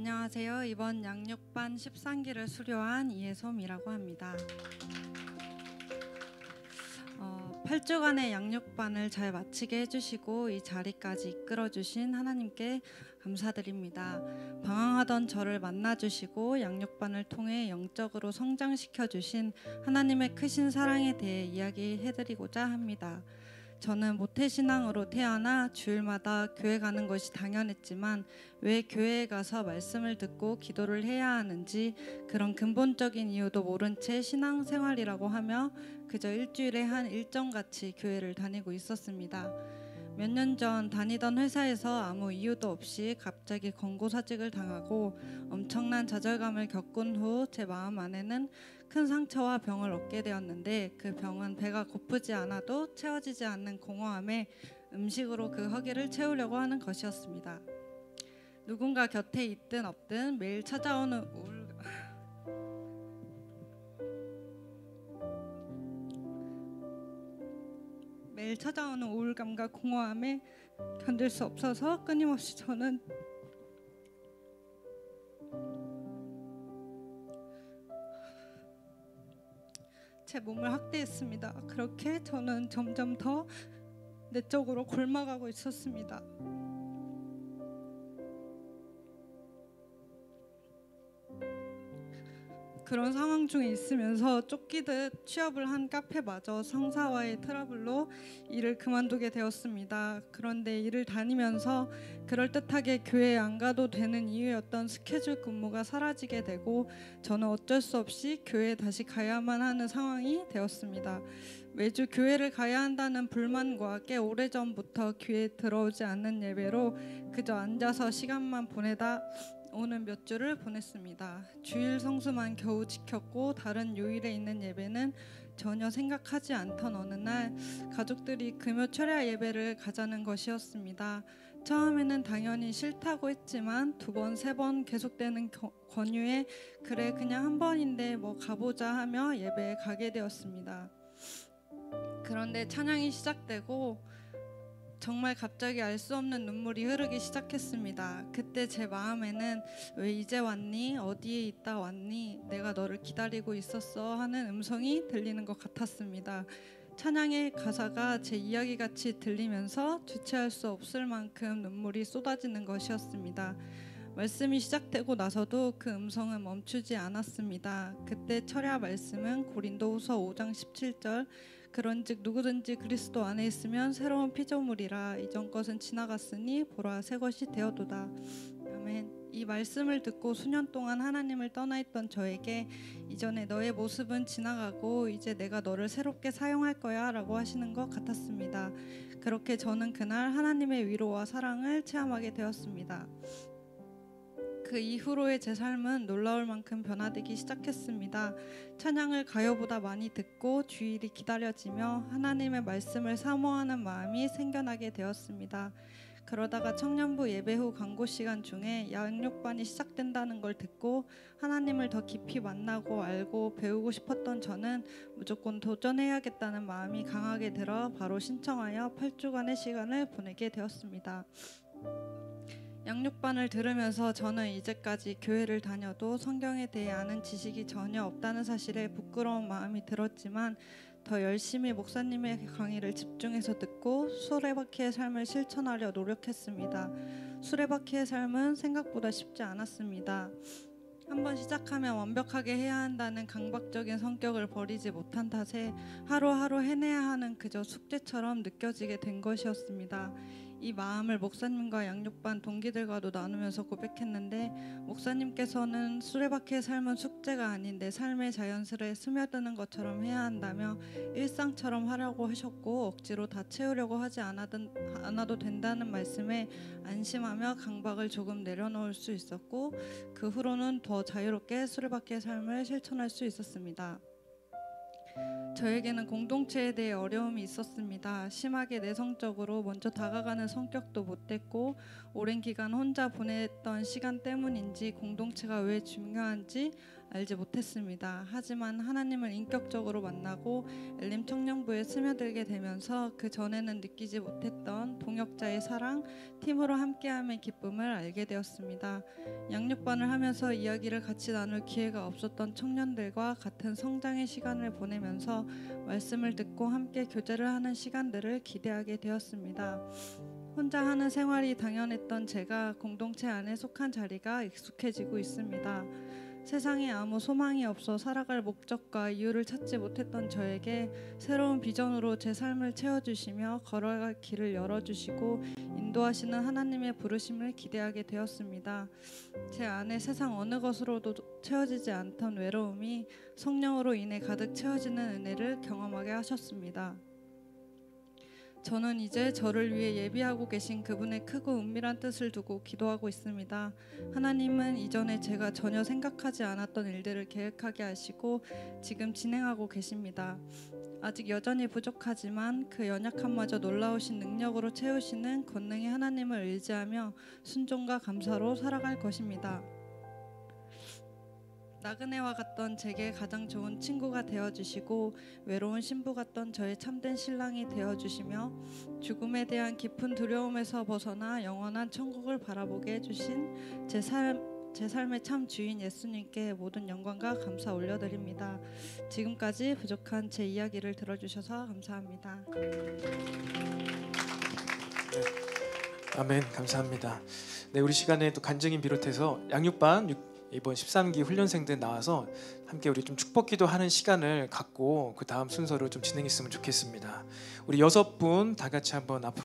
안녕하세요. 이번 양육반 13기를 수료한 이혜솜이라고 합니다. 8주간의 양육반을 잘 마치게 해주시고 이 자리까지 이끌어주신 하나님께 감사드립니다. 방황하던 저를 만나주시고 양육반을 통해 영적으로 성장시켜주신 하나님의 크신 사랑에 대해 이야기해드리고자 합니다. 저는 모태신앙으로 태어나 주일마다 교회 가는 것이 당연했지만 왜 교회에 가서 말씀을 듣고 기도를 해야 하는지 그런 근본적인 이유도 모른 채 신앙생활이라고 하며 그저 일주일에 한 일정같이 교회를 다니고 있었습니다. 몇 년 전 다니던 회사에서 아무 이유도 없이 갑자기 권고사직을 당하고 엄청난 좌절감을 겪은 후 제 마음 안에는 큰 상처와 병을 얻게 되었는데 그 병은 배가 고프지 않아도 채워지지 않는 공허함에 음식으로 그 허기를 채우려고 하는 것이었습니다. 누군가 곁에 있든 없든 매일 찾아오는 우울감과 공허함에 견딜 수 없어서 끊임없이 저는 제 몸을 학대했습니다. 그렇게 저는 점점 더 내적으로 골마가고 있었습니다. 그런 상황 중에 있으면서 쫓기듯 취업을 한 카페마저 상사와의 트러블로 일을 그만두게 되었습니다. 그런데 일을 다니면서 그럴듯하게 교회에 안 가도 되는 이유였던 스케줄 근무가 사라지게 되고 저는 어쩔 수 없이 교회에 다시 가야만 하는 상황이 되었습니다. 매주 교회를 가야 한다는 불만과 꽤 오래전부터 교회에 들어오지 않는 예배로 그저 앉아서 시간만 보내다 오는 몇 주를 보냈습니다. 주일 성수만 겨우 지켰고 다른 요일에 있는 예배는 전혀 생각하지 않던 어느 날 가족들이 금요 철야 예배를 가자는 것이었습니다. 처음에는 당연히 싫다고 했지만 두 번, 세 번 계속되는 권유에 그래 그냥 한 번인데 뭐 가보자 하며 예배에 가게 되었습니다. 그런데 찬양이 시작되고 정말 갑자기 알 수 없는 눈물이 흐르기 시작했습니다. 그때 제 마음에는 왜 이제 왔니? 어디에 있다 왔니? 내가 너를 기다리고 있었어 하는 음성이 들리는 것 같았습니다. 찬양의 가사가 제 이야기같이 들리면서 주체할 수 없을 만큼 눈물이 쏟아지는 것이었습니다. 말씀이 시작되고 나서도 그 음성은 멈추지 않았습니다. 그때 철야 말씀은 고린도후서 5장 17절 그런즉 누구든지 그리스도 안에 있으면 새로운 피조물이라 이전 것은 지나갔으니 보라 새 것이 되었도다. 아멘. 이 말씀을 듣고 수년 동안 하나님을 떠나 있던 저에게 이전에 너의 모습은 지나가고 이제 내가 너를 새롭게 사용할 거야 라고 하시는 것 같았습니다. 그렇게 저는 그날 하나님의 위로와 사랑을 체험하게 되었습니다. 그 이후로의 제 삶은 놀라울 만큼 변화되기 시작했습니다. 찬양을 가요보다 많이 듣고 주일이 기다려지며 하나님의 말씀을 사모하는 마음이 생겨나게 되었습니다. 그러다가 청년부 예배 후 광고 시간 중에 양육반이 시작된다는 걸 듣고 하나님을 더 깊이 만나고 알고 배우고 싶었던 저는 무조건 도전해야겠다는 마음이 강하게 들어 바로 신청하여 8주간의 시간을 보내게 되었습니다. 양육반을 들으면서 저는 이제까지 교회를 다녀도 성경에 대해 아는 지식이 전혀 없다는 사실에 부끄러운 마음이 들었지만 더 열심히 목사님의 강의를 집중해서 듣고 수레바퀴의 삶을 실천하려 노력했습니다. 수레바퀴의 삶은 생각보다 쉽지 않았습니다. 한번 시작하면 완벽하게 해야 한다는 강박적인 성격을 버리지 못한 탓에 하루하루 해내야 하는 그저 숙제처럼 느껴지게 된 것이었습니다. 이 마음을 목사님과 양육반 동기들과도 나누면서 고백했는데 목사님께서는 수레바퀴의 삶은 숙제가 아닌 내 삶의 자연스레 스며드는 것처럼 해야 한다며 일상처럼 하라고 하셨고 억지로 다 채우려고 하지 않아도 된다는 말씀에 안심하며 강박을 조금 내려놓을 수 있었고 그 후로는 더 자유롭게 수레바퀴의 삶을 실천할 수 있었습니다. 저에게는 공동체에 대해 어려움이 있었습니다. 심하게 내성적으로 먼저 다가가는 성격도 못됐고 오랜 기간 혼자 보냈던 시간 때문인지 공동체가 왜 중요한지 알지 못했습니다. 하지만 하나님을 인격적으로 만나고 엘림 청년부에 스며들게 되면서 그 전에는 느끼지 못했던 동역자의 사랑, 팀으로 함께함의 기쁨을 알게 되었습니다. 양육반을 하면서 이야기를 같이 나눌 기회가 없었던 청년들과 같은 성장의 시간을 보내면서 말씀을 듣고 함께 교제를 하는 시간들을 기대하게 되었습니다. 혼자 하는 생활이 당연했던 제가 공동체 안에 속한 자리가 익숙해지고 있습니다. 세상에 아무 소망이 없어 살아갈 목적과 이유를 찾지 못했던 저에게 새로운 비전으로 제 삶을 채워주시며 걸어갈 길을 열어주시고 인도하시는 하나님의 부르심을 기대하게 되었습니다. 제 안에 세상 어느 것으로도 채워지지 않던 외로움이 성령으로 인해 가득 채워지는 은혜를 경험하게 하셨습니다. 저는 이제 저를 위해 예비하고 계신 그분의 크고 은밀한 뜻을 두고 기도하고 있습니다. 하나님은 이전에 제가 전혀 생각하지 않았던 일들을 계획하게 하시고 지금 진행하고 계십니다. 아직 여전히 부족하지만 그 연약함마저 놀라우신 능력으로 채우시는 권능의 하나님을 의지하며 순종과 감사로 살아갈 것입니다. 나그네와 같던 제게 가장 좋은 친구가 되어주시고 외로운 신부 같던 저의 참된 신랑이 되어주시며 죽음에 대한 깊은 두려움에서 벗어나 영원한 천국을 바라보게 해주신 제 삶의 참 주인 예수님께 모든 영광과 감사 올려드립니다. 지금까지 부족한 제 이야기를 들어주셔서 감사합니다. 아멘. 감사합니다. 네, 우리 시간에 또 간증인 비롯해서 양육반 이번 13기 훈련생들 나와서 함께 우리 좀 축복기도 하는 시간을 갖고 그 다음 순서로 좀 진행했으면 좋겠습니다. 우리 6분 다 같이 한번 앞으로